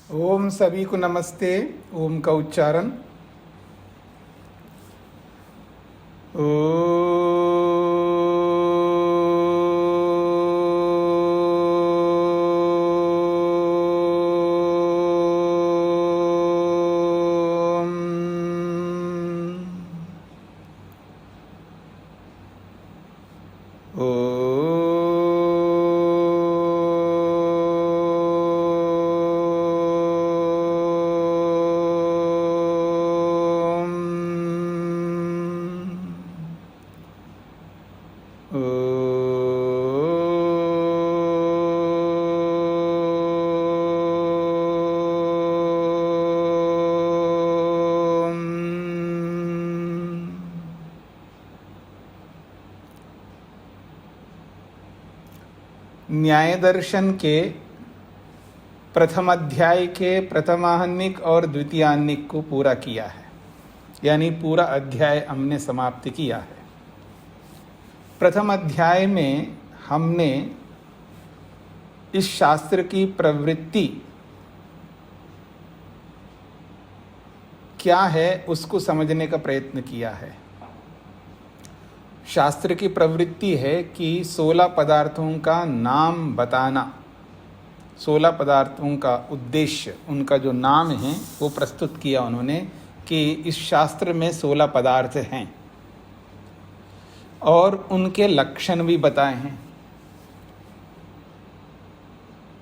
ओम सभी को नमस्ते। ओम का उच्चारण न्याय दर्शन के प्रथम अध्याय के प्रथमाहनिक और द्वितीयाहनिक को पूरा किया है, यानी पूरा अध्याय हमने समाप्त किया है। प्रथम अध्याय में हमने इस शास्त्र की प्रवृत्ति क्या है उसको समझने का प्रयत्न किया है। शास्त्र की प्रवृत्ति है कि 16 पदार्थों का नाम बताना, 16 पदार्थों का उद्देश्य, उनका जो नाम है वो प्रस्तुत किया उन्होंने कि इस शास्त्र में 16 पदार्थ हैं और उनके लक्षण भी बताए हैं।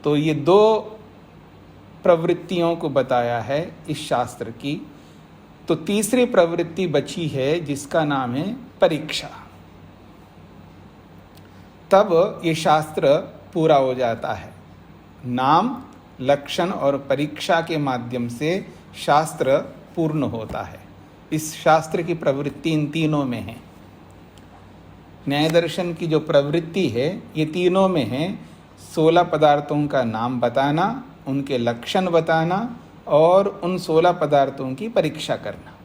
तो ये दो प्रवृत्तियों को बताया है इस शास्त्र की। तो तीसरी प्रवृत्ति बची है जिसका नाम है परीक्षा। तब ये शास्त्र पूरा हो जाता है। नाम, लक्षण और परीक्षा के माध्यम से शास्त्र पूर्ण होता है। इस शास्त्र की प्रवृत्ति इन तीनों में है। न्याय दर्शन की जो प्रवृत्ति है ये तीनों में है। 16 पदार्थों का नाम बताना, उनके लक्षण बताना और उन 16 पदार्थों की परीक्षा करना।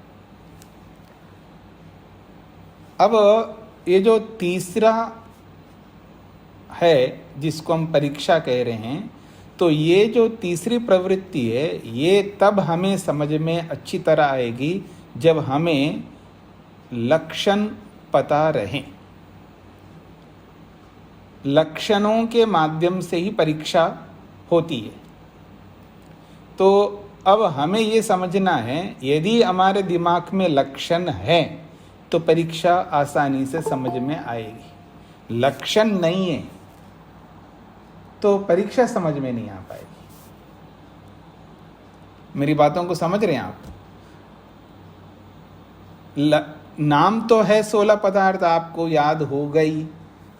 अब ये जो तीसरा है जिसको हम परीक्षा कह रहे हैं, तो ये जो तीसरी प्रवृत्ति है ये तब हमें समझ में अच्छी तरह आएगी जब हमें लक्षण पता रहें। लक्षणों के माध्यम से ही परीक्षा होती है। तो अब हमें ये समझना है यदि हमारे दिमाग में लक्षण है तो परीक्षा आसानी से समझ में आएगी। लक्षण नहीं है तो परीक्षा समझ में नहीं आ पाएगी। मेरी बातों को समझ रहे हैं आप? नाम तो है 16 पदार्थ, आपको याद हो गई।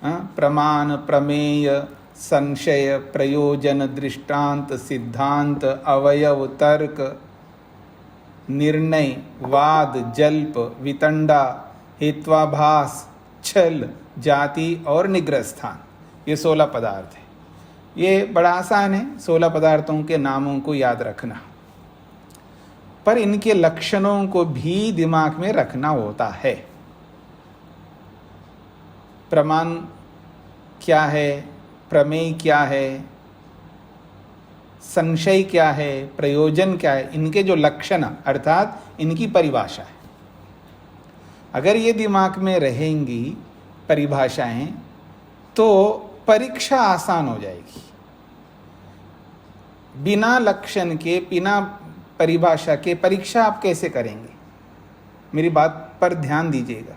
प्रमाण, प्रमेय, संशय, प्रयोजन, दृष्टांत, सिद्धांत, अवयव, तर्क, निर्णय, वाद, जल्प, वितंडा, हेत्वाभास, छल, जाति और निग्रह स्थान। ये 16 पदार्थ है। ये बड़ा आसान है 16 पदार्थों के नामों को याद रखना, पर इनके लक्षणों को भी दिमाग में रखना होता है। प्रमाण क्या है, प्रमेय क्या है, संशय क्या है, प्रयोजन क्या है, इनके जो लक्षण अर्थात इनकी परिभाषा है। अगर ये दिमाग में रहेंगी परिभाषाएं तो परीक्षा आसान हो जाएगी। बिना लक्षण के, बिना परिभाषा के परीक्षा आप कैसे करेंगे? मेरी बात पर ध्यान दीजिएगा।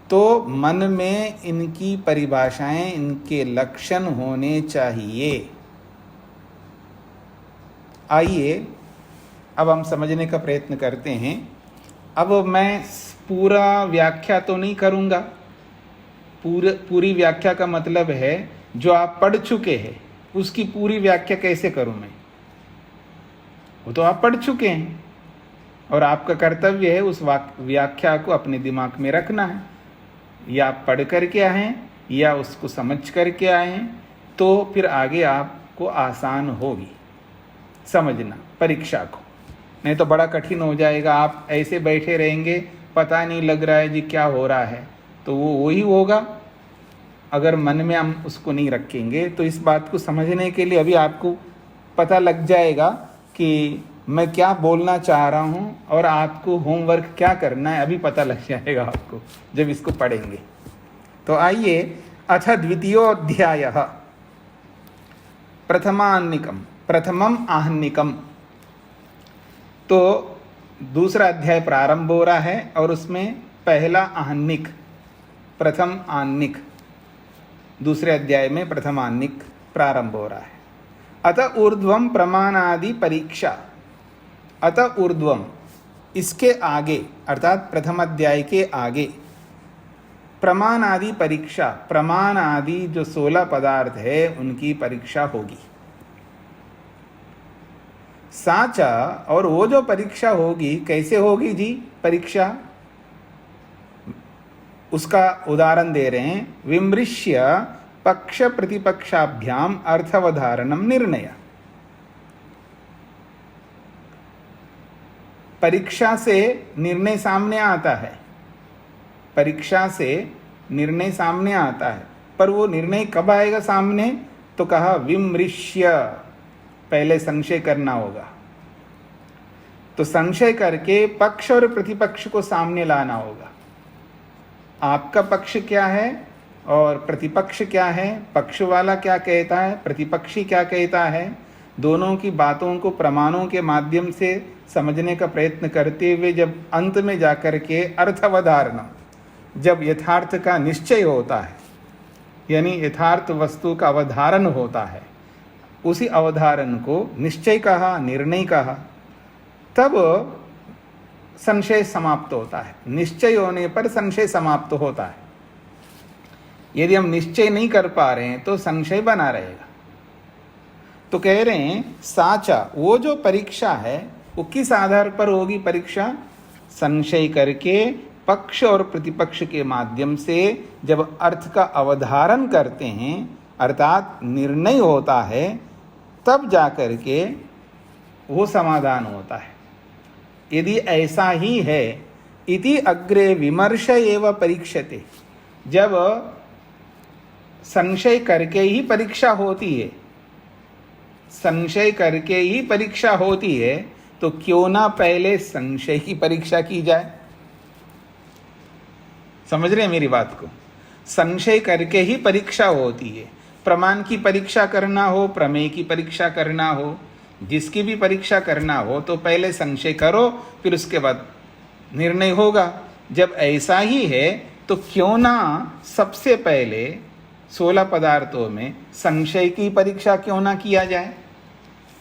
तो मन में इनकी परिभाषाएं, इनके लक्षण होने चाहिए। आइए अब हम समझने का प्रयत्न करते हैं। अब मैं पूरा व्याख्या तो नहीं करूँगा। पूरी व्याख्या का मतलब है जो आप पढ़ चुके हैं उसकी पूरी व्याख्या कैसे करूं मैं? वो तो आप पढ़ चुके हैं और आपका कर्तव्य है उस व्याख्या को अपने दिमाग में रखना है। या आप पढ़ करके आए हैं या उसको समझ करके आए हैं, तो फिर आगे आपको आसान होगी समझना परीक्षा को। नहीं तो बड़ा कठिन हो जाएगा। आप ऐसे बैठे रहेंगे, पता नहीं लग रहा है जी क्या हो रहा है, तो वो वही होगा अगर मन में हम उसको नहीं रखेंगे। तो इस बात को समझने के लिए अभी आपको पता लग जाएगा कि मैं क्या बोलना चाह रहा हूँ और आपको होमवर्क क्या करना है अभी पता लग जाएगा आपको जब इसको पढ़ेंगे। तो आइए, अथ द्वितीयोऽध्यायः प्रथमान्निकम प्रथमम आहन्निकम। तो दूसरा अध्याय प्रारंभ हो रहा है और उसमें पहला आहन्निक प्रथम आन्निक, दूसरे अध्याय में प्रथम आन्निक प्रारंभ हो रहा है। अतः ऊर्ध्वम प्रमाणादि परीक्षा, अतः ऊर्ध्वम इसके आगे अर्थात प्रथम अध्याय के आगे प्रमाण आदि परीक्षा, प्रमाण आदि जो 16 पदार्थ है उनकी परीक्षा होगी। साचा, और वो जो परीक्षा होगी कैसे होगी जी परीक्षा, उसका उदाहरण दे रहे हैं। विमृश्य पक्ष प्रतिपक्षाभ्याम अर्थवधारणम निर्णय। परीक्षा से निर्णय सामने आता है, परीक्षा से निर्णय सामने आता है, पर वो निर्णय कब आएगा सामने, तो कहा विमृश्य, पहले संशय करना होगा। तो संशय करके पक्ष और प्रतिपक्ष को सामने लाना होगा। आपका पक्ष क्या है और प्रतिपक्ष क्या है, पक्ष वाला क्या कहता है, प्रतिपक्षी क्या कहता है, दोनों की बातों को प्रमाणों के माध्यम से समझने का प्रयत्न करते हुए जब अंत में जाकर के अर्थवधारण, जब यथार्थ का निश्चय होता है, यानी यथार्थ वस्तु का अवधारण होता है, उसी अवधारण को निश्चय कहा, निर्णय कहा, तब संशय समाप्त होता है। निश्चय होने पर संशय समाप्त होता है। यदि हम निश्चय नहीं कर पा रहे हैं तो संशय बना रहेगा। तो कह रहे हैं साचा, वो जो परीक्षा है वो किस आधार पर होगी परीक्षा, संशय करके पक्ष और प्रतिपक्ष के माध्यम से जब अर्थ का अवधारण करते हैं अर्थात निर्णय होता है, तब जाकर के वो समाधान होता है। यदि ऐसा ही है, इति अग्रे विमर्श एव परीक्षते, जब संशय करके ही परीक्षा होती है, संशय करके ही परीक्षा होती है, तो क्यों ना पहले संशय की परीक्षा की जाए। समझ रहे हैं मेरी बात को, संशय करके ही परीक्षा होती है। प्रमाण की परीक्षा करना हो, प्रमेय की परीक्षा करना हो, जिसकी भी परीक्षा करना हो तो पहले संशय करो, फिर उसके बाद निर्णय होगा। जब ऐसा ही है तो क्यों ना सबसे पहले 16 पदार्थों में संशय की परीक्षा क्यों ना किया जाए।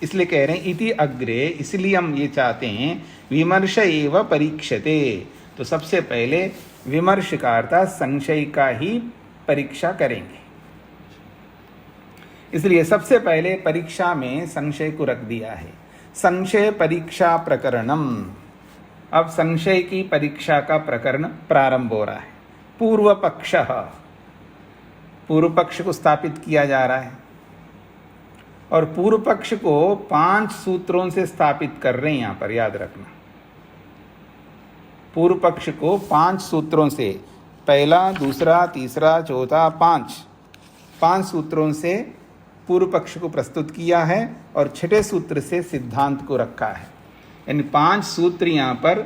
इसलिए कह रहे हैं इति अग्रे, इसलिए हम ये चाहते हैं विमर्श एव परीक्षते। तो सबसे पहले विमर्श का अर्थात संशय का ही परीक्षा करेंगे। इसलिए सबसे पहले परीक्षा में संशय को रख दिया है। संशय परीक्षा प्रकरणम, अब संशय की परीक्षा का प्रकरण प्रारंभ हो रहा है। पूर्व पक्ष, पूर्व पक्ष को स्थापित किया जा रहा है और पूर्व पक्ष को 5 सूत्रों से स्थापित कर रहे हैं। यहां पर याद रखना, पूर्व पक्ष को 5 सूत्रों से, पहला, दूसरा, तीसरा, चौथा, 5 सूत्रों से पूर्व पक्ष को प्रस्तुत किया है और 6ठे सूत्र से सिद्धांत को रखा है। यानी 5 सूत्र यहाँ पर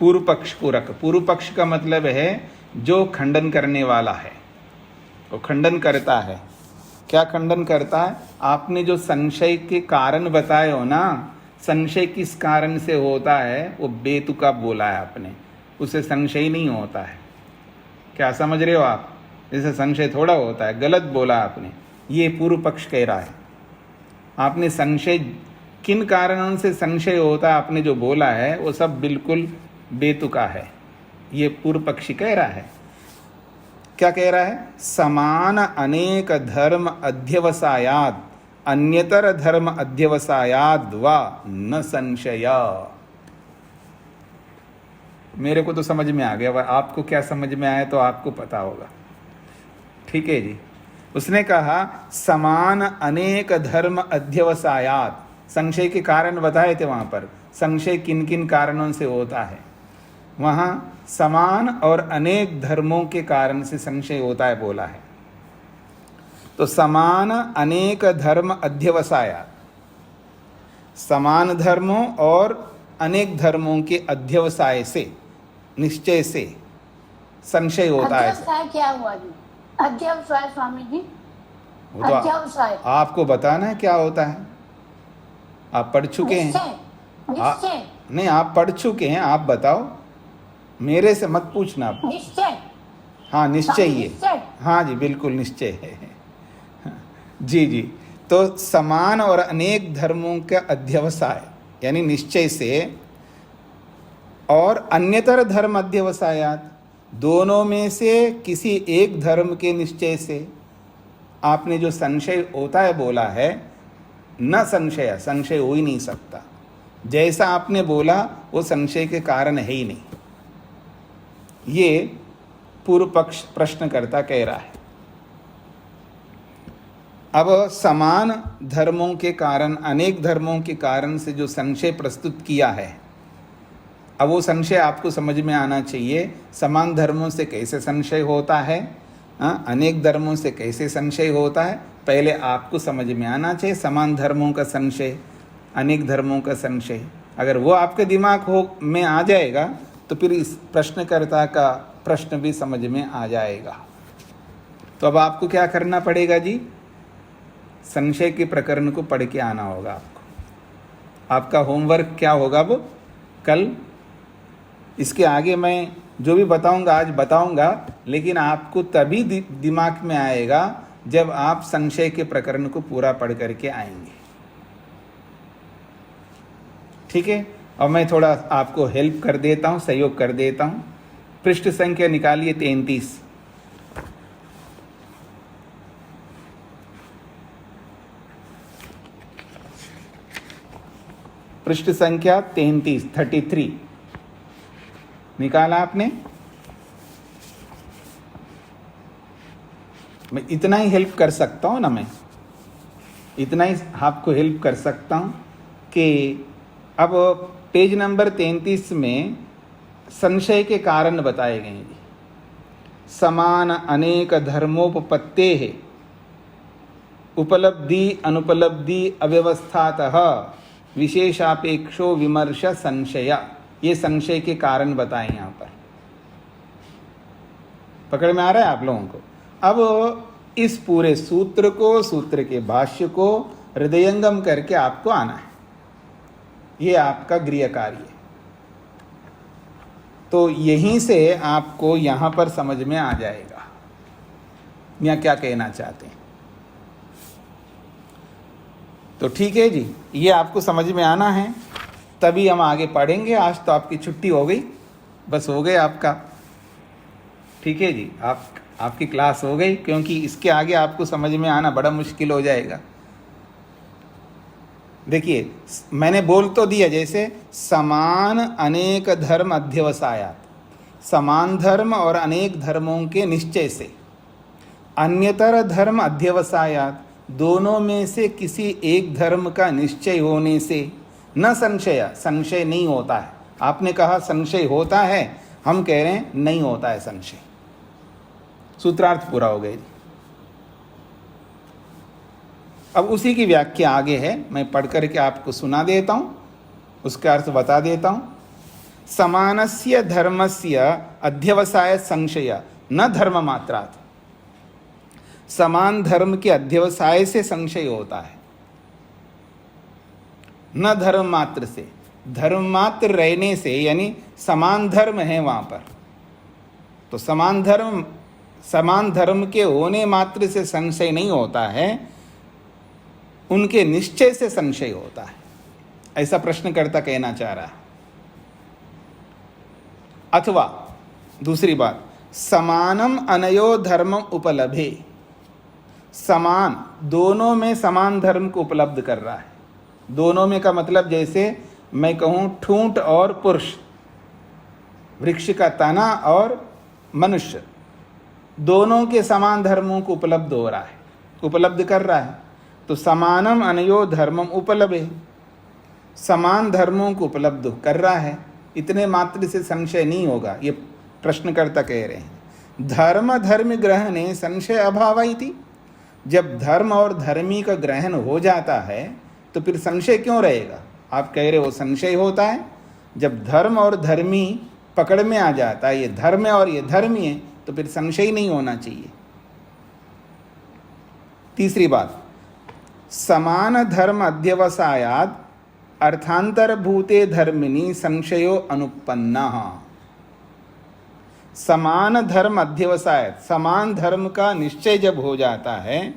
पूर्व पक्ष को रख। पूर्व पक्ष का मतलब है जो खंडन करने वाला है, वो खंडन करता है। क्या खंडन करता है, आपने जो संशय के कारण बताए हो ना, संशय किस कारण से होता है वो बेतुका बोला है आपने, उसे संशय नहीं होता है। क्या समझ रहे हो आप, जैसे संशय थोड़ा होता है, गलत बोला आपने, ये पूर्व पक्ष कह रहा है। आपने संशय, किन कारणों से संशय होता आपने जो बोला है वो सब बिल्कुल बेतुका है, ये पूर्व पक्षी कह रहा है। क्या कह रहा है, समान अनेक धर्म अध्यवसायाद अन्यतर धर्म अध्यवसायाद वा न संशय। मेरे को तो समझ में आ गया, आपको क्या समझ में आया तो आपको पता होगा। ठीक है जी। उसने कहा समान अनेक धर्म अध्यवसायात, संशय के कारण बताए थे वहाँ पर, संशय किन किन कारणों से होता है। वहाँ समान और अनेक धर्मों के कारण से संशय होता है बोला है। तो समान अनेक धर्म अध्यवसायात, समान धर्मों और अनेक धर्मों के अध्यवसाय से, निश्चय से संशय होता है। अध्यवसाय क्या हुआ जी? अध्यवसाय स्वामी जी, वो तो अध्यवसाय आपको बताना है क्या होता है। आप पढ़ चुके हैं। निश्चय नहीं, आप पढ़ चुके हैं, आप बताओ, मेरे से मत पूछना। निश्चय। हाँ, निश्चय ही है। निश्चय। हाँ जी, बिल्कुल निश्चय है। जी जी। तो समान और अनेक धर्मों का अध्यवसाय यानी निश्चय से, और अन्यतर धर्म अध्यवसायात, दोनों में से किसी एक धर्म के निश्चय से। आपने जो संशय होता है बोला है, न संशय, संशय हो ही नहीं सकता। जैसा आपने बोला वो संशय के कारण है ही नहीं। ये पूर्व पक्ष प्रश्नकर्ता कह रहा है। अब समान धर्मों के कारण, अनेक धर्मों के कारण से जो संशय प्रस्तुत किया है, अब वो संशय आपको समझ में आना चाहिए। समान धर्मों से कैसे संशय होता है, अनेक धर्मों से कैसे संशय होता है, पहले आपको समझ में आना चाहिए। समान धर्मों का संशय, अनेक धर्मों का संशय, अगर वो आपके दिमाग में आ जाएगा तो फिर इस प्रश्नकर्ता का प्रश्न भी समझ में आ जाएगा। तो अब आपको क्या करना पड़ेगा जी? संशय के प्रकरण को पढ़ के आना होगा आपको। आपका होमवर्क क्या होगा वो कल। इसके आगे मैं जो भी बताऊंगा आज बताऊंगा, लेकिन आपको तभी दिमाग में आएगा जब आप संशय के प्रकरण को पूरा पढ़ करके आएंगे। ठीक है। और मैं थोड़ा आपको हेल्प कर देता हूं, सहयोग कर देता हूं। पृष्ठ संख्या निकालिए 33। पृष्ठ संख्या 33 निकाला आपने? मैं इतना ही हेल्प कर सकता हूं ना, मैं इतना ही आपको हेल्प कर सकता हूं कि अब पेज नंबर 33 में संशय के कारण बताए गए हैं। समान अनेक धर्मोपपत्ते है उपलब्धि अनुपलब्धि अव्यवस्थातः विशेषापेक्षो विमर्श संशय, ये संशय के कारण बताए यहाँ पर। पकड़ में आ रहा है आप लोगों को? अब इस पूरे सूत्र को, सूत्र के भाष्य को हृदयंगम करके आपको आना है। ये आपका गृह कार्य है। तो यहीं से आपको यहां पर समझ में आ जाएगा या क्या कहना चाहते हैं। तो ठीक है जी, ये आपको समझ में आना है, तभी हम आगे पढ़ेंगे। आज तो आपकी छुट्टी हो गई, बस हो गए आपका। ठीक है जी, आपकी क्लास हो गई, क्योंकि इसके आगे आपको समझ में आना बड़ा मुश्किल हो जाएगा। देखिए, मैंने बोल तो दिया, जैसे समान अनेक धर्म अध्यवसायात, समान धर्म और अनेक धर्मों के निश्चय से, अन्यतर धर्म अध्यवसायात, दोनों में से किसी एक धर्म का निश्चय होने से, न संशय, संशय नहीं होता है। आपने कहा संशय होता है, हम कह रहे हैं नहीं होता है संशय। सूत्रार्थ पूरा हो गया। अब उसी की व्याख्या आगे है, मैं पढ़ करके आपको सुना देता हूं, उसका अर्थ बता देता हूं। समानस्य धर्मस्य अध्यवसाय संशय न धर्म मात्रात्, समान धर्म के अध्यवसाय से संशय होता है, न धर्म मात्र से। धर्म मात्र रहने से, यानी समान धर्म है वहां पर, तो समान धर्म के होने मात्र से संशय नहीं होता है, उनके निश्चय से संशय होता है। ऐसा प्रश्नकर्ता कहना चाह रहा है। अथवा दूसरी बात, समानम अनयो धर्मम उपलभे, समान, दोनों में समान धर्म को उपलब्ध कर रहा है। दोनों में का मतलब, जैसे मैं कहूं ठूंठ और पुरुष, वृक्ष का तना और मनुष्य, दोनों के समान धर्मों को उपलब्ध हो रहा है, उपलब्ध कर रहा है। तो समानम अनयो धर्मम उपलभे, समान धर्मों को उपलब्ध कर रहा है, इतने मात्र से संशय नहीं होगा, ये प्रश्नकर्ता कह रहे हैं। धर्म धर्म ग्रहणे संशय अभाव इति, जब धर्म और धर्मी का ग्रहण हो जाता है तो फिर संशय क्यों रहेगा? आप कह रहे हो संशय होता है। जब धर्म और धर्मी पकड़ में आ जाता है, ये धर्म है और ये धर्मी है, तो फिर संशय नहीं होना चाहिए। तीसरी बात, समान धर्म अध्यवसायाद अर्थांतरभूते धर्मिणी संशयो अनुपन्नः। समान धर्म अध्यवसाय, समान धर्म का निश्चय जब हो जाता है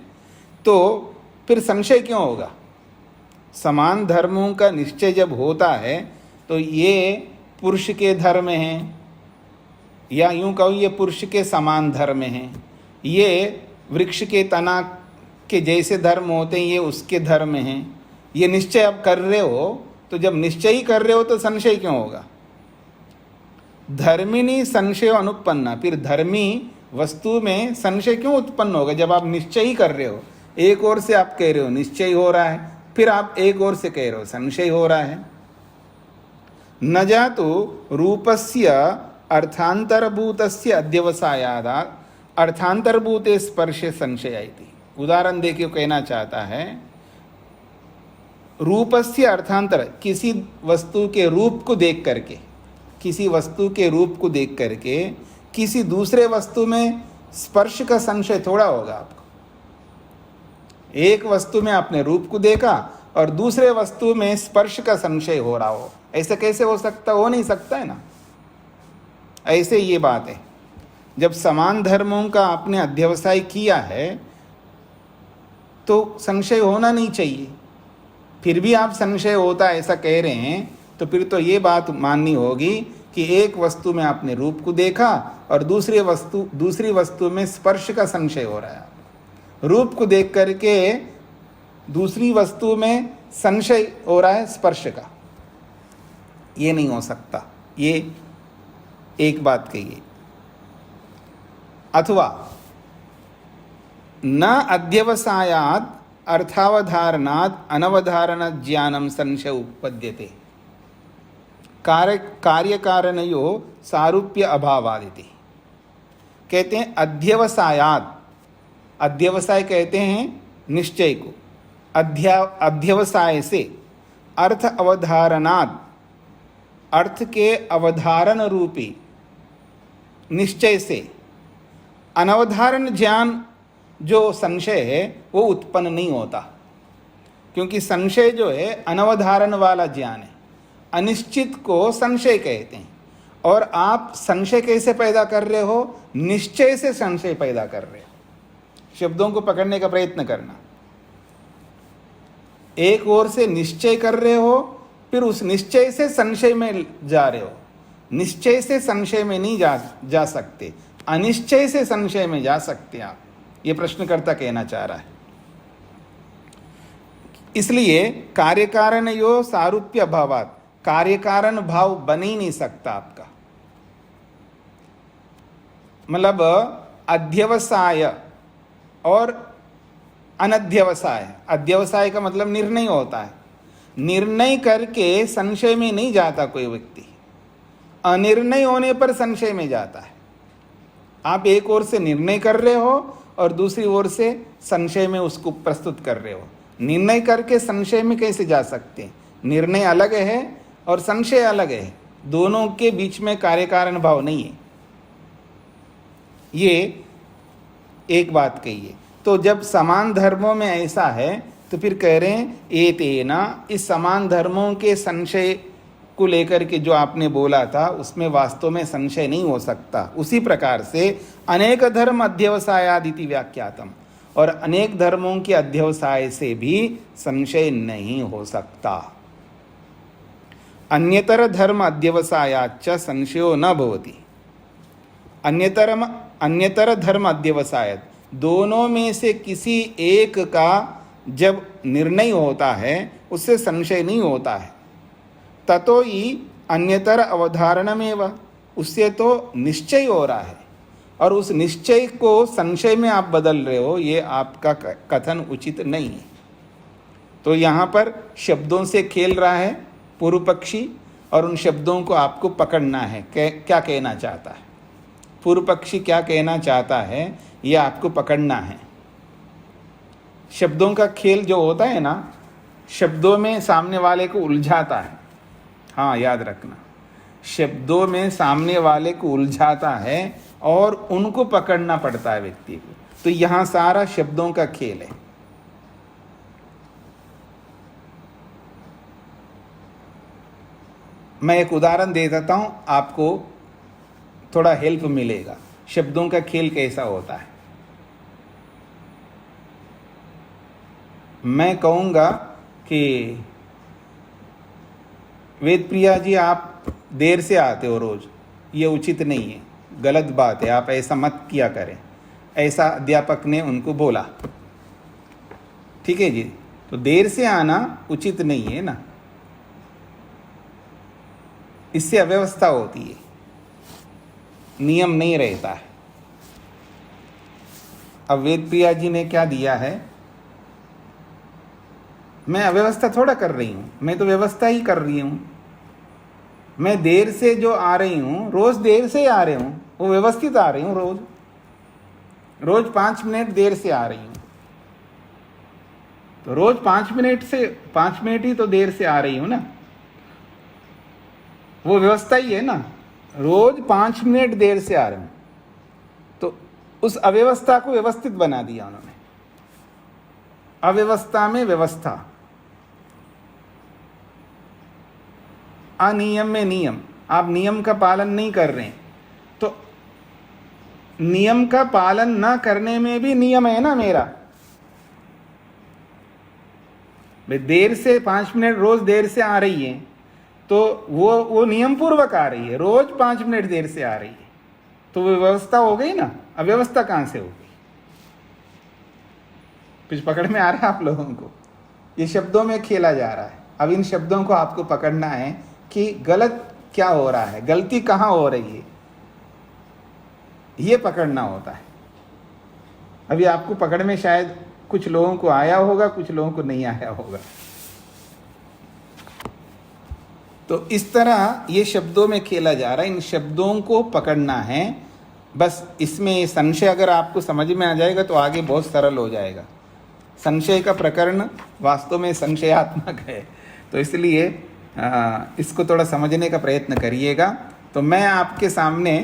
तो फिर संशय क्यों होगा? समान धर्मों का निश्चय जब होता है तो ये पुरुष के धर्म हैं, या यूं कहो ये पुरुष के समान धर्म हैं, ये वृक्ष के तना के जैसे धर्म होते हैं, ये उसके धर्म हैं। ये निश्चय आप कर रहे हो, तो जब निश्चय ही कर रहे हो तो संशय क्यों होगा? धर्मिणी संशय अनुपन्ना, फिर धर्मी वस्तु में संशय क्यों उत्पन्न होगा जब आप निश्चय ही कर रहे हो? एक ओर से आप कह रहे हो निश्चय हो रहा है, फिर आप एक ओर से कह रहे हो संशय हो रहा है। न जातु रूपस्य अर्थांतरभूतस्य अध्यवसायादात् अर्थांतरभूते स्पर्शे संशयाति। उदाहरण देके कहना चाहता है, रूपस्य अर्थांतर, किसी वस्तु के रूप को देख करके, किसी वस्तु के रूप को देख करके किसी दूसरे वस्तु में स्पर्श का संशय थोड़ा होगा आपको। एक वस्तु में आपने रूप को देखा और दूसरे वस्तु में स्पर्श का संशय हो रहा हो, ऐसे कैसे हो सकता? हो नहीं सकता है ना। ऐसे ये बात है, जब समान धर्मों का आपने अध्यवसाय किया है तो संशय होना नहीं चाहिए। फिर भी आप संशय होता ऐसा कह रहे हैं, तो फिर तो ये बात माननी होगी कि एक वस्तु में आपने रूप को देखा और दूसरी वस्तु में स्पर्श का संशय हो रहा है। रूप को देख करके दूसरी वस्तु में संशय हो रहा है स्पर्श का, ये नहीं हो सकता। ये एक बात कहिए। अथवा न अध्यवसायात् अर्थावधारणात् अनवधारण ज्ञानम संशय उपपद्यते। कार्यकारणयो सारूप्य अभावादिति। कहते हैं अध्यवसायात्, अध्यवसाय कहते हैं निश्चय को, अध्यवसाय से अर्थ अवधारणात्, अर्थ के अवधारण रूपी निश्चय से अनवधारण ज्ञान जो संशय है वो उत्पन्न नहीं होता, क्योंकि संशय जो है अनवधारण वाला ज्ञान है। अनिश्चित को संशय कहते हैं, और आप संशय कैसे पैदा कर रहे हो? निश्चय से संशय पैदा कर रहे हो। शब्दों को पकड़ने का प्रयत्न करना। एक ओर से निश्चय कर रहे हो, फिर उस निश्चय से संशय में जा रहे हो। निश्चय से संशय में नहीं जा सकते, अनिश्चय से संशय में जा सकते आप, ये प्रश्नकर्ता कहना चाह रहा है। इसलिए कार्यकारण यो सारूप्य अभावात्, कार्यकारण भाव बन ही नहीं सकता आपका। मतलब अध्यवसाय और अनध्यवसाय, अध्यवसाय का मतलब निर्णय होता है। निर्णय करके संशय में नहीं जाता कोई व्यक्ति, अनिर्णय होने पर संशय में जाता है। आप एक ओर से निर्णय कर रहे हो और दूसरी ओर से संशय में उसको प्रस्तुत कर रहे हो। निर्णय करके संशय में कैसे जा सकते हैं? निर्णय अलग है और संशय अलग है, दोनों के बीच में कार्यकारण भाव नहीं है। ये एक बात कहिए। तो जब समान धर्मों में ऐसा है तो फिर कह रहे हैं एतेना, इस समान धर्मों के संशय को लेकर के जो आपने बोला था उसमें वास्तव में संशय नहीं हो सकता। उसी प्रकार से अनेक धर्म अध्यवसायादिति व्याख्यातम, और अनेक धर्मों के अध्यवसाय से भी संशय नहीं हो सकता। अन्यतर धर्म अध्यवसायाच्च संशयो न भवति। अन्यतर धर्म अध्यवसाय, दोनों में से किसी एक का जब निर्णय होता है उससे संशय नहीं होता है। ततो ही अन्यतर अवधारणमेव, उससे तो निश्चय हो रहा है, और उस निश्चय को संशय में आप बदल रहे हो, ये आपका कथन उचित नहीं है। तो यहाँ पर शब्दों से खेल रहा है पूर्व पक्षी, और उन शब्दों को आपको पकड़ना है। क्या कहना चाहता है पूर्व पक्षी, क्या कहना चाहता है, ये आपको पकड़ना है। शब्दों का खेल जो होता है ना, शब्दों में सामने वाले को उलझाता है। हाँ, याद रखना, शब्दों में सामने वाले को उलझाता है और उनको पकड़ना पड़ता है व्यक्ति को। तो यहां सारा शब्दों का खेल है। मैं एक उदाहरण दे देता हूं, आपको थोड़ा हेल्प मिलेगा शब्दों का खेल कैसा होता है। मैं कहूंगा कि वेद प्रिया जी, आप देर से आते हो रोज, ये उचित नहीं है, गलत बात है, आप ऐसा मत किया करें। ऐसा अध्यापक ने उनको बोला। ठीक है जी, तो देर से आना उचित नहीं है ना, इससे अव्यवस्था होती है, नियम नहीं रहता है। अब वेद प्रिया जी ने क्या दिया है, मैं अव्यवस्था थोड़ा कर रही हूं, मैं तो व्यवस्था ही कर रही हूं। मैं देर से जो आ रही हूं, रोज देर से आ रही हूं, वो व्यवस्थित आ रही हूं, रोज 5 मिनट देर से आ रही हूं, तो रोज 5 मिनट ही तो देर से आ रही हूं ना, वो व्यवस्था ही है ना। रोज 5 मिनट देर से आ रहे हूं, तो उस अव्यवस्था को व्यवस्थित बना दिया उन्होंने। अव्यवस्था में व्यवस्था, अनियम में नियम। आप नियम का पालन नहीं कर रहे हैं, तो नियम का पालन ना करने में भी नियम है ना मेरा। देर से 5 मिनट रोज देर से आ रही है, तो वो नियम पूर्वक आ रही है, रोज 5 मिनट देर से आ रही है, तो वो व्यवस्था हो गई ना। अव्यवस्था कहां से होगी? कुछ पकड़ में आ रहा है आप लोगों को? ये शब्दों में खेला जा रहा है। अब इन शब्दों को आपको पकड़ना है कि गलत क्या हो रहा है, गलती कहां हो रही है, ये पकड़ना होता है। अभी आपको पकड़ में शायद कुछ लोगों को आया होगा, कुछ लोगों को नहीं आया होगा। तो इस तरह ये शब्दों में खेला जा रहा है, इन शब्दों को पकड़ना है। बस इसमें संशय अगर आपको समझ में आ जाएगा तो आगे बहुत सरल हो जाएगा। संशय का प्रकरण वास्तव में संशयात्मक है, तो इसलिए इसको थोड़ा समझने का प्रयत्न करिएगा। तो मैं आपके सामने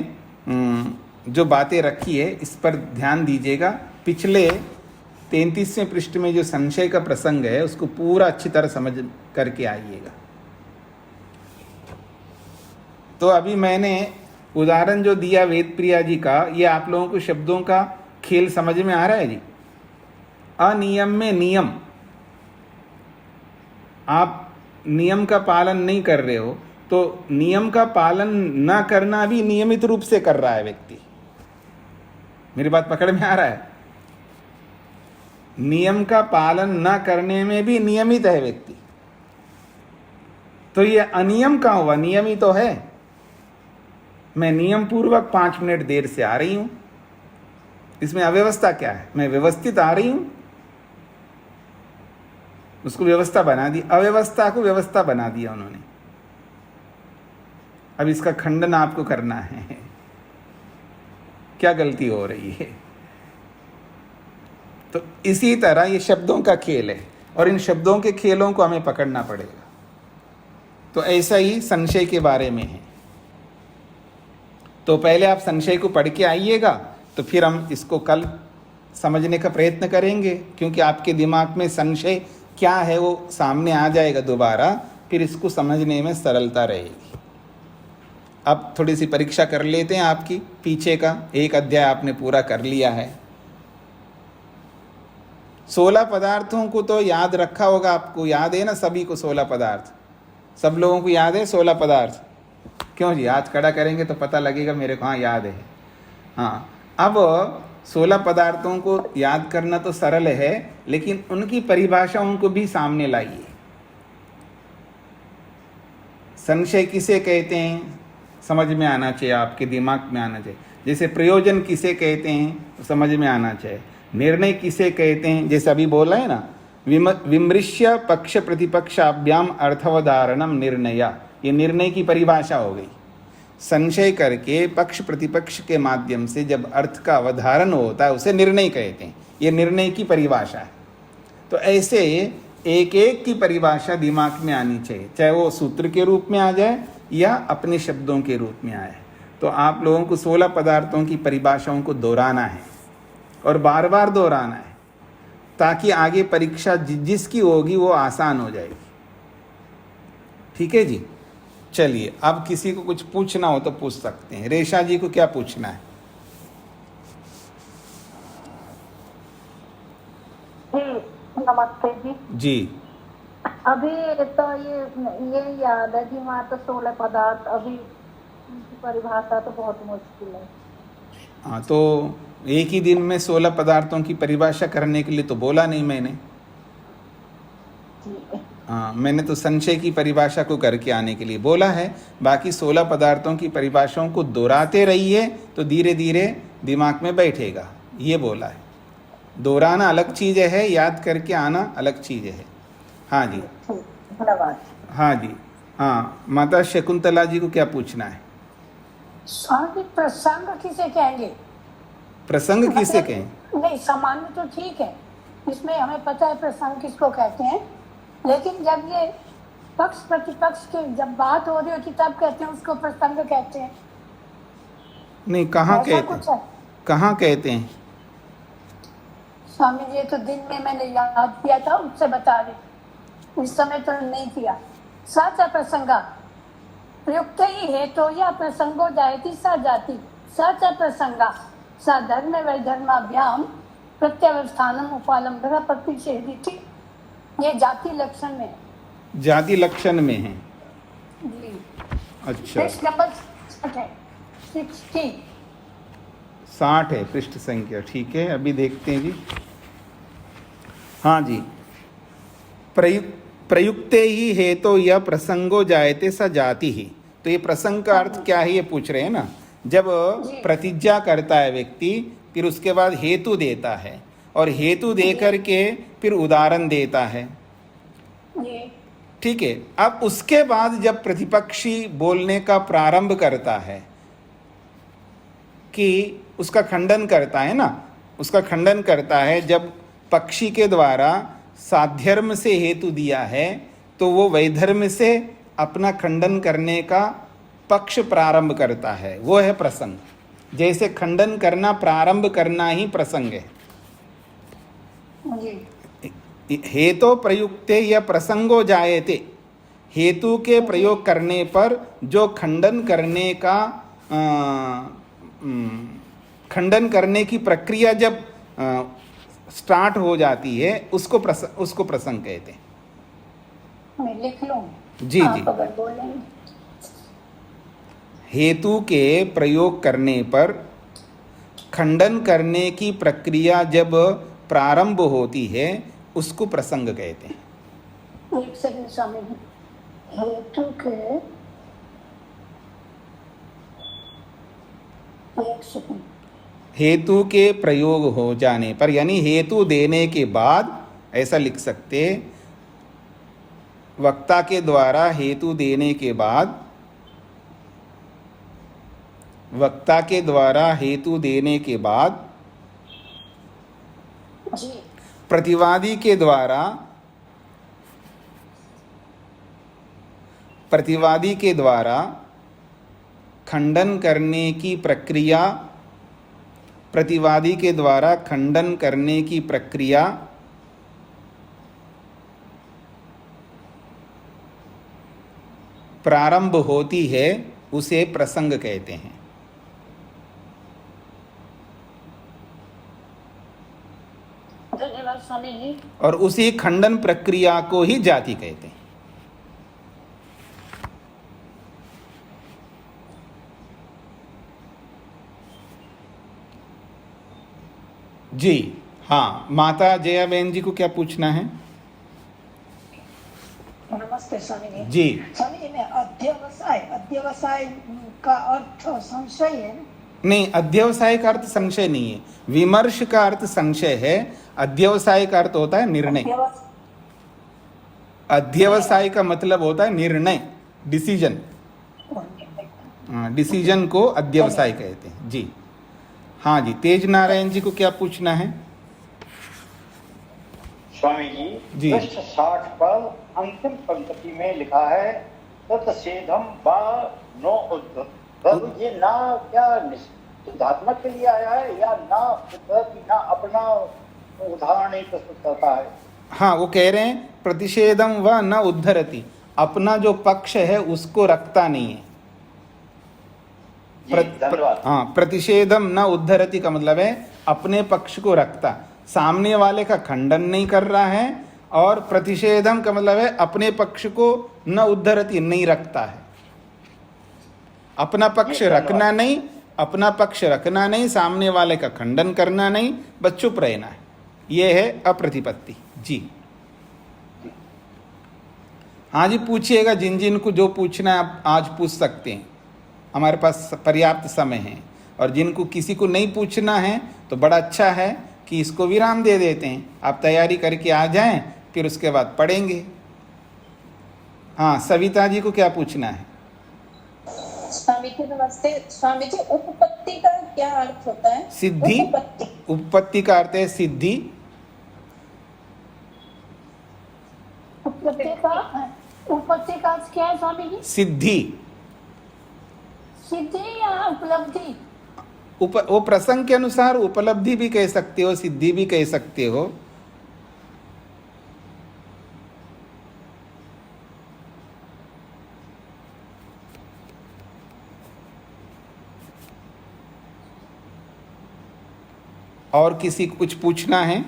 जो बातें रखी है इस पर ध्यान दीजिएगा। पिछले 33वें पृष्ठ में जो संशय का प्रसंग है उसको पूरा अच्छी तरह समझ करके आइएगा। तो अभी मैंने उदाहरण जो दिया वेद प्रिया जी का, ये आप लोगों को शब्दों का खेल समझ में आ रहा है जी? अनियम में नियम, आप नियम का पालन नहीं कर रहे हो, तो नियम का पालन ना करना भी नियमित रूप से कर रहा है व्यक्ति। मेरी बात पकड़ में आ रहा है? नियम का पालन ना करने में भी नियमित है व्यक्ति, तो ये अनियम कहां हुआ? नियम ही तो है। मैं नियम पूर्वक 5 मिनट देर से आ रही हूं, इसमें अव्यवस्था क्या है? मैं व्यवस्थित आ रही हूं, उसको व्यवस्था बना दी, अव्यवस्था को व्यवस्था बना दिया उन्होंने। अब इसका खंडन आपको करना है, क्या गलती हो रही है। तो इसी तरह ये शब्दों का खेल है और इन शब्दों के खेलों को हमें पकड़ना पड़ेगा। तो ऐसा ही संशय के बारे में है। तो पहले आप संशय को पढ़ के आइएगा, तो फिर हम इसको कल समझने का प्रयत्न करेंगे, क्योंकि आपके दिमाग में संशय क्या है वो सामने आ जाएगा दोबारा, फिर इसको समझने में सरलता रहेगी। अब थोड़ी सी परीक्षा कर लेते हैं आपकी। पीछे का एक अध्याय आपने पूरा कर लिया है। 16 पदार्थों को तो याद रखा होगा, आपको याद है ना सभी को? 16 पदार्थ सब लोगों को याद है? 16 पदार्थ क्यों जी? हाथ खड़ा करेंगे तो पता लगेगा मेरे को, हाँ याद है। हाँ, अब 16 पदार्थों को याद करना तो सरल है, लेकिन उनकी परिभाषाओं को भी सामने लाइए। संशय किसे कहते हैं समझ में आना चाहिए, आपके दिमाग में आना चाहिए। जैसे प्रयोजन किसे कहते हैं समझ में आना चाहिए। निर्णय किसे कहते हैं, जैसे अभी बोला है ना, विमृश्य पक्ष प्रतिपक्षाभ्याम अर्थवधारणम निर्णय, ये निर्णय की परिभाषा हो गई। संशय करके पक्ष प्रतिपक्ष के माध्यम से जब अर्थ का अवधारण होता है उसे निर्णय कहते हैं, ये निर्णय की परिभाषा है। तो ऐसे एक एक की परिभाषा दिमाग में आनी चाहिए, चाहे वो सूत्र के रूप में आ जाए या अपने शब्दों के रूप में आए। तो आप लोगों को 16 पदार्थों की परिभाषाओं को दोहराना है और बार बार दोहराना है, ताकि आगे परीक्षा जिसकी होगी वो आसान हो जाएगी। ठीक है जी। चलिए, अब किसी को कुछ पूछना हो तो पूछ सकते हैं। रेशा जी को क्या पूछना है? जी नमस्ते जी। जी अभी तो ये याद है कि वहाँ तो 16 पदार्थ, अभी उनकी परिभाषा तो बहुत मुश्किल है। हाँ, तो एक ही दिन में 16 पदार्थों की परिभाषा करने के लिए तो बोला नहीं मैंने। जी हाँ, मैंने तो संशय की परिभाषा को करके आने के लिए बोला है। बाकी 16 पदार्थों की परिभाषाओं को दोहराते रहिए तो धीरे धीरे दिमाग में बैठेगा, ये बोला है। दोहराना अलग चीज़ है, याद करके आना अलग चीज़ है। हाँ जी, धन्यवाद। हाँ जी, हाँ। माता शकुंतला जी को क्या पूछना है? स्वामी प्रसंग किसे कहेंगे? प्रसंग किसे मतलब- कहें? नहीं, सामान्य तो ठीक है, इसमें हमें पता है प्रसंग किसको कहते हैं, लेकिन जब ये पक्ष प्रतिपक्ष की जब बात हो रही होती तब कहते हैं उसको प्रसंग कहते हैं। नहीं, कहाँ ऐसा कहते कुछ हैं? है कहाँ कहते हैं? स्वामी जी, तो दिन में मैंने याद किया था, उससे बता रही, इस समय तो नहीं किया। साचा प्रसंगा प्रयुक्त ही हेतु या प्रसंगो जायति सा जाति साचा प्रसंगा सा धर्म वैधर्माभ्याम प्रत्यवस्थानम उपालंबरा प्रतिषेधिति। ये जाति लक्षण में है। जाति लक्षण में है। जी। अच्छा, पृष्ठ नंबर 60 है, 60। 60 है पृष्ठ संख्या। ठीक है, अभी देखते हैं जी। हाँ जी, प्रयुक्ते ही हेतु यह प्रसंगो जायते स जाति ही। तो ये प्रसंग का अर्थ क्या है ये पूछ रहे हैं ना। जब प्रतिज्ञा करता है व्यक्ति, फिर उसके बाद हेतु देता है और हेतु दे करके फिर उदाहरण देता है। जी। ठीक है, अब उसके बाद जब प्रतिपक्षी बोलने का प्रारंभ करता है कि उसका खंडन करता है ना, उसका खंडन करता है, जब पक्षी के द्वारा साध्यर्म से हेतु दिया है तो वो वैधर्म से अपना खंडन करने का पक्ष प्रारंभ करता है, वो है प्रसंग। जैसे खंडन करना प्रारंभ करना ही प्रसंग है। जी। हेतु प्रयुक्ते या प्रसंगो जायते, हेतु के प्रयोग करने पर जो खंडन करने का खंडन करने की प्रक्रिया जब स्टार्ट हो जाती है उसको प्रसंग कहते हैं। मैं लिख लूं? जी आप जी। अगर बोलेंगे। हेतु के प्रयोग करने पर खंडन करने की प्रक्रिया जब प्रारंभ होती है उसको प्रसंग कहते हैं। एक सेकंड स्वामी जी, हेतु के एक सेकंड, हेतु के प्रयोग हो जाने पर, यानी हेतु देने के बाद, ऐसा लिख सकते, वक्ता के द्वारा हेतु देने के बाद, वक्ता के द्वारा हेतु देने के बाद जी। प्रतिवादी के द्वारा, प्रतिवादी के द्वारा खंडन करने की प्रक्रिया, प्रतिवादी के द्वारा खंडन करने की प्रक्रिया प्रारंभ होती है, उसे प्रसंग कहते हैं। धन्यवाद स्वामी जी। और उसी खंडन प्रक्रिया को ही जाति कहते हैं। जी हाँ, माता जया बहन जी को क्या पूछना है? नमस्ते स्वामी जी। जी, स्वामी जी, मैं अध्यवसाय, अध्यवसाय का अर्थ संशय है ना? नहीं, अध्यवसाय का अर्थ संशय नहीं है, विमर्श का अर्थ संशय है। अध्यवसाय का अर्थ होता है निर्णय। अध्यवसाय का मतलब होता है निर्णय, डिसीजन। डिसीजन को अध्यवसाय कहते हैं। जी हाँ जी, तेज नारायण जी को क्या पूछना है? स्वामी जी। जी, पृष्ठ 60 पर अंतिम पंक्ति में लिखा है तत्सेधम व नो उद्धर। ये ना क्या निषेधात्मक के लिए आया है या ना उद्धरति, ना अपना उदाहरण नहीं प्रस्तुत करता है? हाँ, वो कह रहे हैं प्रतिषेधम व न उद्धरति, अपना जो पक्ष है उसको रखता नहीं है। जी, धन्यवाद। हाँ, प्रतिषेधम न उद्धरति का मतलब है अपने पक्ष को रखता, सामने वाले का खंडन नहीं कर रहा है। और प्रतिषेधम का मतलब है अपने पक्ष को न उद्धरति, नहीं रखता है, अपना पक्ष रखना नहीं, अपना पक्ष रखना नहीं, सामने वाले का खंडन करना नहीं, बस चुप रहना है। ये है अप्रतिपत्ति। जी हाँ जी, पूछिएगा, जिन जिन को जो पूछना है आप आज पूछ सकते हैं, हमारे पास पर्याप्त समय है। और जिनको किसी को नहीं पूछना है तो बड़ा अच्छा है कि इसको विराम दे देते हैं, आप तैयारी करके आ जाएं, फिर उसके बाद पढ़ेंगे। हाँ, सविता जी को क्या पूछना है? स्वामी जी नमस्ते। स्वामी जी, उपपत्ति का क्या अर्थ होता है? सिद्धि। उपपत्ति का अर्थ है सिद्धि। उपपत्ति का अर्थ क्या है स्वामी जी? सिद्धि। सिद्धि या उपलब्धि? वो प्रसंग के अनुसार उपलब्धि भी कह सकते हो, सिद्धि भी कह सकते हो। और किसी को कुछ पूछना है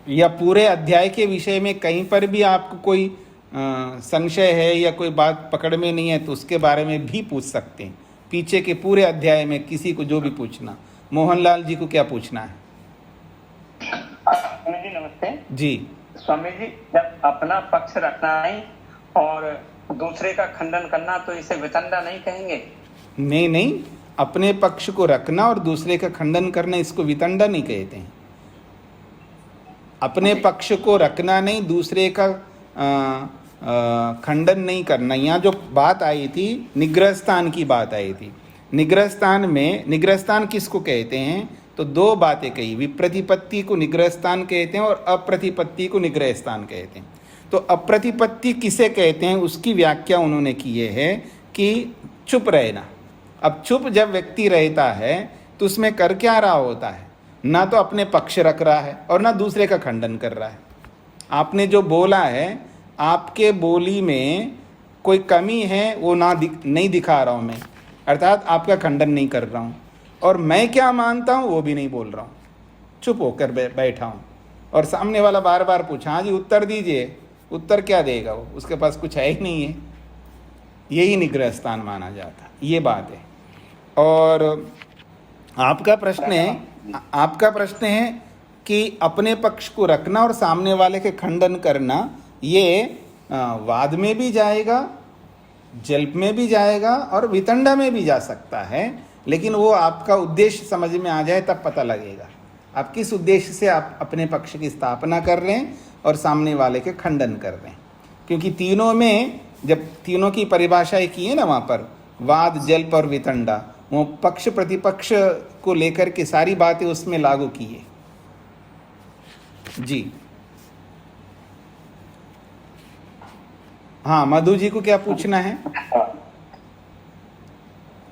या पूरे अध्याय के विषय में कहीं पर भी आपको कोई संशय है या कोई बात पकड़ में नहीं है तो उसके बारे में भी पूछ सकते हैं। पीछे के पूरे अध्याय में किसी को जो भी पूछना। मोहनलाल जी को क्या पूछना है? स्वामी जी नमस्ते। जी स्वामी जी, जब अपना पक्ष रखना नहीं और दूसरे का खंडन करना तो इसे वितंडा नहीं कहेंगे? नहीं नहीं, अपने पक्ष को रखना और दूसरे का खंडन करना, इसको वितंडा नहीं कहते हैं। अपने पक्ष को रखना नहीं, दूसरे का खंडन नहीं करना। यहाँ जो बात आई थी निग्रह स्थान की बात आई थी। निग्रह स्थान में, निग्रह स्थान किसको कहते हैं? तो दो बातें कही, विप्रतिपत्ति को निग्रह स्थान कहते हैं और अप्रतिपत्ति को निग्रह स्थान कहते हैं। तो अप्रतिपत्ति किसे कहते हैं उसकी व्याख्या उन्होंने की है कि चुप रहना। अब चुप जब व्यक्ति रहता है तो उसमें कर क्या रहा होता है? ना तो अपने पक्ष रख रहा है और ना दूसरे का खंडन कर रहा है। आपने जो बोला है, आपके बोली में कोई कमी है वो नहीं दिखा रहा हूँ मैं, अर्थात आपका खंडन नहीं कर रहा हूँ, और मैं क्या मानता हूँ वो भी नहीं बोल रहा हूँ, चुप होकर बैठा हूँ। और सामने वाला बार बार पूछा, हाँ जी उत्तर दीजिए, उत्तर क्या देगा वो? उसके पास कुछ है ही नहीं है। यही निग्रह स्थान माना जाता है, ये बात है। और आपका प्रश्न है कि अपने पक्ष को रखना और सामने वाले के खंडन करना, ये वाद में भी जाएगा, जल्प में भी जाएगा और वितंडा में भी जा सकता है। लेकिन वो आपका उद्देश्य समझ में आ जाए तब पता लगेगा आप किस उद्देश्य से आप अपने पक्ष की स्थापना कर रहे हैं और सामने वाले के खंडन कर रहे हैं। क्योंकि तीनों में, जब तीनों की परिभाषाएं की है ना वहाँ पर, वाद, जल्प और वितंडा, वो पक्ष प्रतिपक्ष को लेकर के सारी बातें उसमें लागू की है। जी हाँ, मधु जी को क्या पूछना है?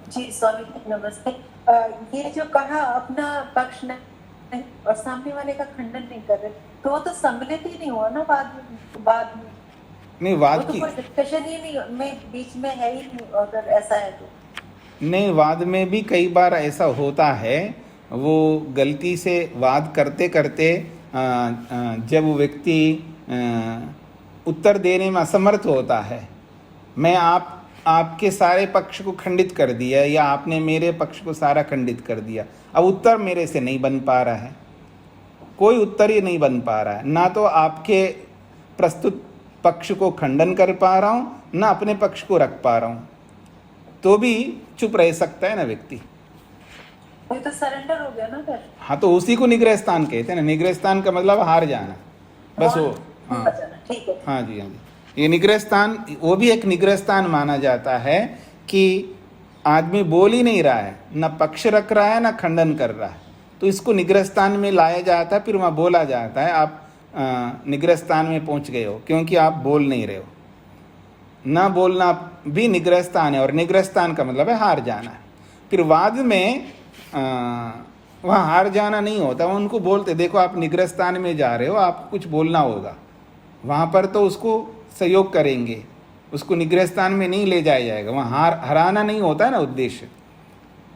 जी स्वामी नमस्ते। ये जो कहा अपना पक्ष नहीं और सामने वाले का खंडन नहीं कर रहे, तो वो तो सम्मिलित ही नहीं हुआ ना बाद में नहीं, वाद तो की कोई डिस्कशन ही नहीं में बीच में है ही नहीं, अगर ऐसा है तो। नहीं, वाद में भी कई बार ऐसा होता है, वो गलती से वाद करते करते जब वो व्यक्ति उत्तर देने में असमर्थ होता है, मैं आपके सारे पक्ष को खंडित कर दिया या आपने मेरे पक्ष को सारा खंडित कर दिया, अब उत्तर मेरे से नहीं बन पा रहा है, कोई उत्तर ही नहीं बन पा रहा है, ना तो आपके प्रस्तुत पक्ष को खंडन कर पा रहा हूँ ना अपने पक्ष को रख पा रहा हूँ, तो भी चुप रह सकता है ना व्यक्ति। वो तो सरेंडर हो गया ना फिर। हाँ, तो उसी को निग्रह स्थान कहते हैं ना। निग्रह स्थान का मतलब हार जाना, बस वो। हाँ ठीक है। हाँ जी, हाँ जी, ये निग्रह स्थान, वो भी एक निग्रह स्थान माना जाता है कि आदमी बोल ही नहीं रहा है, ना पक्ष रख रहा है ना खंडन कर रहा है, तो इसको निग्रह स्थान में लाया जाता है, फिर वहाँ बोला जाता है आप निग्रह स्थान में पहुँच गए हो, क्योंकि आप बोल नहीं रहे हो। ना बोलना भी निग्रह स्थान है, और निग्रह स्थान का मतलब है हार जाना। फिर वाद में वहाँ हार जाना नहीं होता, उनको बोलते देखो आप निग्रह स्थान में जा रहे हो, आप कुछ बोलना होगा। वहाँ पर तो उसको सहयोग करेंगे, उसको निग्रह स्थान में नहीं ले जाया जाएगा। वहाँ हराना नहीं होता है ना उद्देश्य,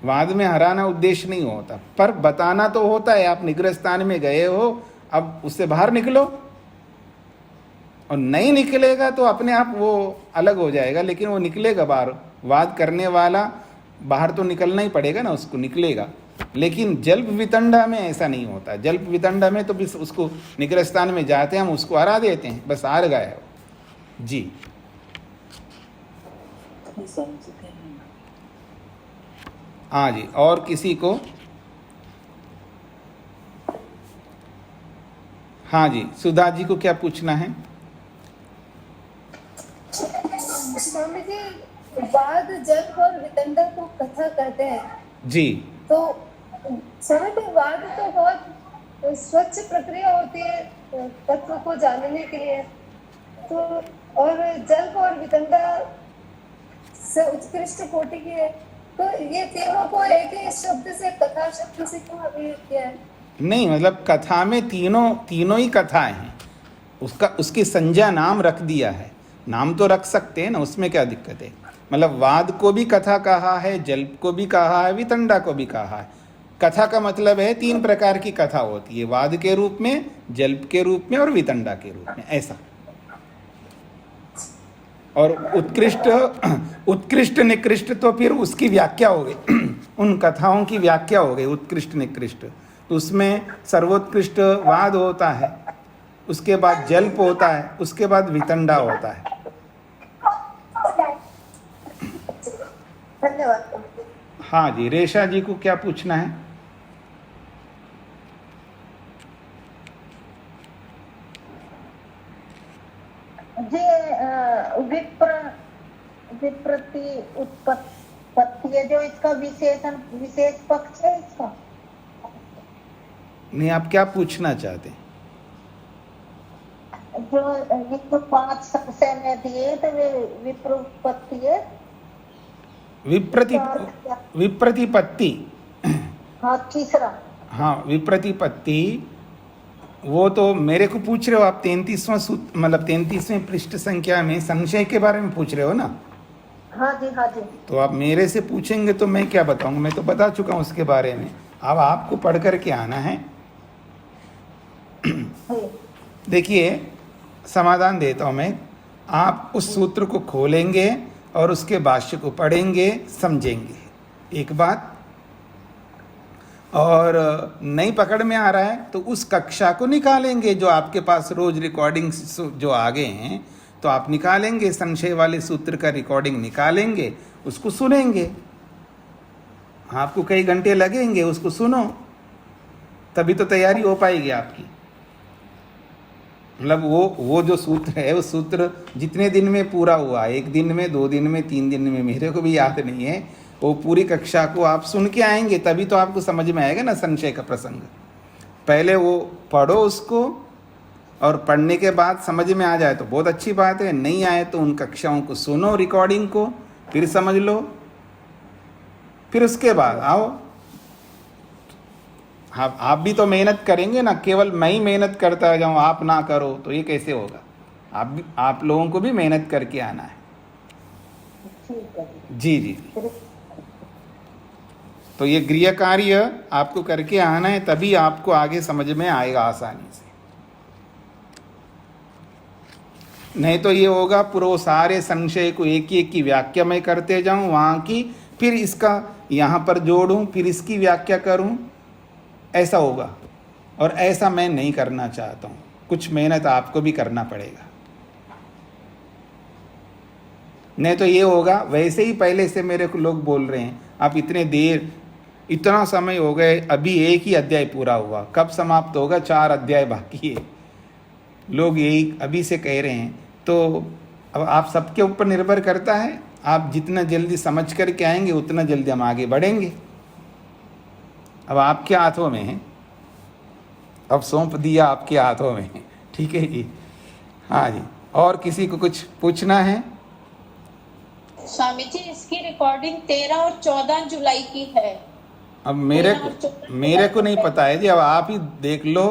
वाद में हराना उद्देश्य नहीं होता, पर बताना तो होता है आप निग्रह स्थान में गए हो, अब उससे बाहर निकलो। और नहीं निकलेगा तो अपने आप वो अलग हो जाएगा, लेकिन वो निकलेगा बाहर। वाद करने वाला बाहर तो निकलना ही पड़ेगा ना, उसको निकलेगा। लेकिन जल्प वितंडा में ऐसा नहीं होता। जल्प वितंडा में तो बस उसको निग्रह स्थान में जाते हैं, हम उसको हरा देते हैं, बस हार गए हो जी। हाँ जी, और किसी को? हाँ जी, सुधा जी को क्या पूछना है? स्वामी जी, वाद जल्प और वितंडा को कथा कहते हैं जी। तो स्वामी जी, वाद तो बहुत स्वच्छ प्रक्रिया होती है तत्व को जानने के लिए, तो और जल्प और वितंडा से उत्कृष्ट कोटि की है, तो ये तीनों को एक ही शब्द से, कथा शब्द से क्यों अभिहित किया है? नहीं, मतलब कथा में तीनों ही कथाएं हैं, उसकी संज्ञा नाम रख दिया है। नाम तो रख सकते हैं ना, उसमें क्या दिक्कत है। मतलब वाद को भी कथा कहा है, जल्प को भी कहा है, वितंडा को भी कहा है। कथा का मतलब है 3 प्रकार की कथा होती है, वाद के रूप में, जल्प के रूप में और वितंडा के रूप में, ऐसा। और उत्कृष्ट निकृष्ट तो फिर उसकी व्याख्या हो गई उन कथाओं की व्याख्या हो गई उत्कृष्ट निकृष्ट। तो उसमें सर्वोत्कृष्ट वाद होता है, उसके बाद जल्प होता है, उसके बाद वितंडा होता है। धन्यवाद। हाँ जी, रेशा जी को क्या पूछना है? विप्रति उत्पत्ति है जो इसका विशेष पक्ष है इसका। नहीं, आप क्या पूछना चाहते हैं? जो ये तो 5 संशय में दिए तो वे विप्रतिपत्ति है। विप्रतिपत्ति। हाँ, तीसरा। हाँ, विप्रतिपत्ति वो तो मेरे को पूछ रहे हो आप 33वां सूत्र, मतलब 33वें पृष्ठ संख्या में संशय के बारे में पूछ रहे हो ना? हाँ जी, हाँ जी। तो आप मेरे से पूछेंगे तो मैं क्या बताऊंगा, मैं तो बता चुका हूँ उसके बारे में। अब आपको पढ़ करके आना है। देखिए, समाधान देता हूँ मैं। आप उस सूत्र को खोलेंगे और उसके भाष्य को पढ़ेंगे, समझेंगे एक बात। और नहीं पकड़ में आ रहा है तो उस कक्षा को निकालेंगे जो आपके पास रोज रिकॉर्डिंग्स जो आ गए हैं, तो आप निकालेंगे, संशय वाले सूत्र का रिकॉर्डिंग निकालेंगे, उसको सुनेंगे। आपको कई घंटे लगेंगे, उसको सुनो, तभी तो तैयारी हो पाएगी आपकी। मतलब वो जो सूत्र है, वो सूत्र जितने दिन में पूरा हुआ, 1 दिन में, 2 दिन में, 3 दिन में, मेरे को भी याद नहीं है, वो पूरी कक्षा को आप सुन के आएंगे, तभी तो आपको समझ में आएगा ना संशय का प्रसंग। पहले वो पढ़ो उसको, और पढ़ने के बाद समझ में आ जाए तो बहुत अच्छी बात है, नहीं आए तो उन कक्षाओं को सुनो, रिकॉर्डिंग को, फिर समझ लो, फिर उसके बाद आओ। हाँ, आप भी तो मेहनत करेंगे ना, केवल मैं ही मेहनत करता जाऊँ, आप ना करो तो ये कैसे होगा। आप लोगों को भी मेहनत करके आना है। जी जी। तो ये गृह कार्य आपको करके आना है, तभी आपको आगे समझ में आएगा आसानी से। नहीं तो ये होगा पूरे सारे संशय को एक की व्याख्या मैं करते जाऊं वहाँ की, फिर इसका यहाँ पर जोड़ूं, फिर इसकी व्याख्या करूं, ऐसा होगा। और ऐसा मैं नहीं करना चाहता हूँ। कुछ मेहनत आपको भी करना पड़ेगा, नहीं तो ये होगा वैसे ही पहले से मेरे को लोग बोल रहे हैं, आप इतना समय हो गए, अभी 1 ही अध्याय पूरा हुआ, कब समाप्त होगा, 4 अध्याय बाकी है। लोग यही अभी से कह रहे हैं। तो अब आप सबके ऊपर निर्भर करता है, आप जितना जल्दी समझ करके आएंगे उतना जल्दी हम आगे बढ़ेंगे। अब आपके हाथों में है, अब सौंप दिया आपके हाथों में है। ठीक है जी, हाँ जी। और किसी को कुछ पूछना है? स्वामी जी, इसकी रिकॉर्डिंग 13 और 14 जुलाई की है। अब मेरे को नहीं पता है जी, अब आप ही देख लो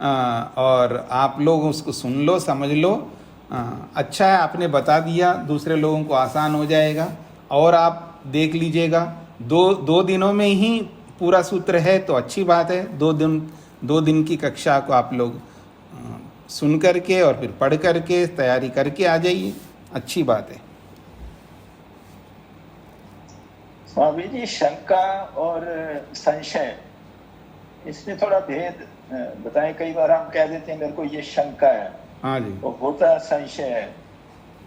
और आप लोग उसको सुन लो, समझ लो। अच्छा है आपने बता दिया, दूसरे लोगों को आसान हो जाएगा। और आप देख लीजिएगा, दो दिनों में ही पूरा सूत्र है तो अच्छी बात है। 2 दिन की कक्षा को आप लोग सुन करके और फिर पढ़ करके तैयारी करके आ जाइए, अच्छी बात है। स्वामी जी, शंका और संशय, इसमें थोड़ा भेद बताएं। कई बार हम कह देते हैं मेरे को ये शंका है, हाँ जी, तो होता संशय है।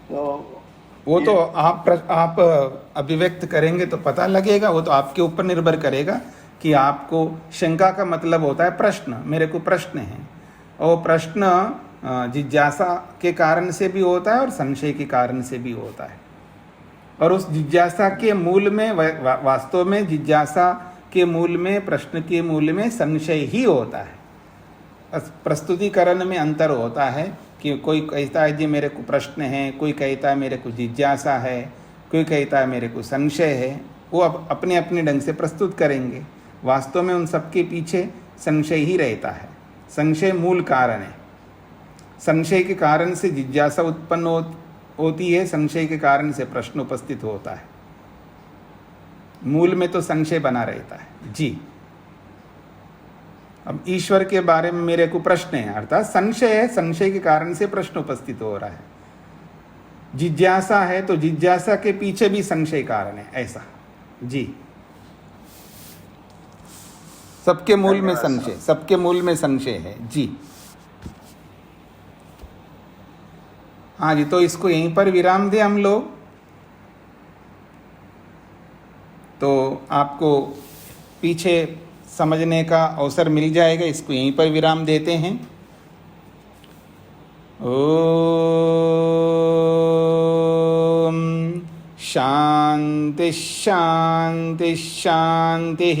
तो वो तो आप अभिव्यक्त करेंगे तो पता लगेगा। वो तो आपके ऊपर निर्भर करेगा कि आपको, शंका का मतलब होता है प्रश्न, मेरे को प्रश्न है। और प्रश्न जिज्ञासा के कारण से भी होता है और संशय के कारण से भी होता है। और उस जिज्ञासा के मूल में वास्तव में जिज्ञासा के मूल में, प्रश्न के मूल में संशय ही होता है। प्रस्तुतिकरण में अंतर होता है कि कोई कहता है जी मेरे को प्रश्न है, कोई कहता है मेरे को जिज्ञासा है, कोई कहता है मेरे को संशय है। वो अपने अपने ढंग से प्रस्तुत करेंगे। वास्तव में उन सबके पीछे संशय ही रहता है। संशय मूल कारण है। संशय के कारण से जिज्ञासा उत्पन्न होती है, संशय के कारण से प्रश्न उपस्थित होता है। मूल में तो संशय बना रहता है जी। अब ईश्वर के बारे में मेरे को प्रश्न है, अर्थात संशय है, संशय के कारण से प्रश्न उपस्थित हो रहा है। जिज्ञासा है तो जिज्ञासा के पीछे भी संशय कारण है, ऐसा जी। सबके मूल में संशय, सबके मूल में संशय है जी। हाँ जी, तो इसको यहीं पर विराम दें हम लोग, तो आपको पीछे समझने का अवसर मिल जाएगा। इसको यहीं पर विराम देते हैं। ओम शांति शांति शांति।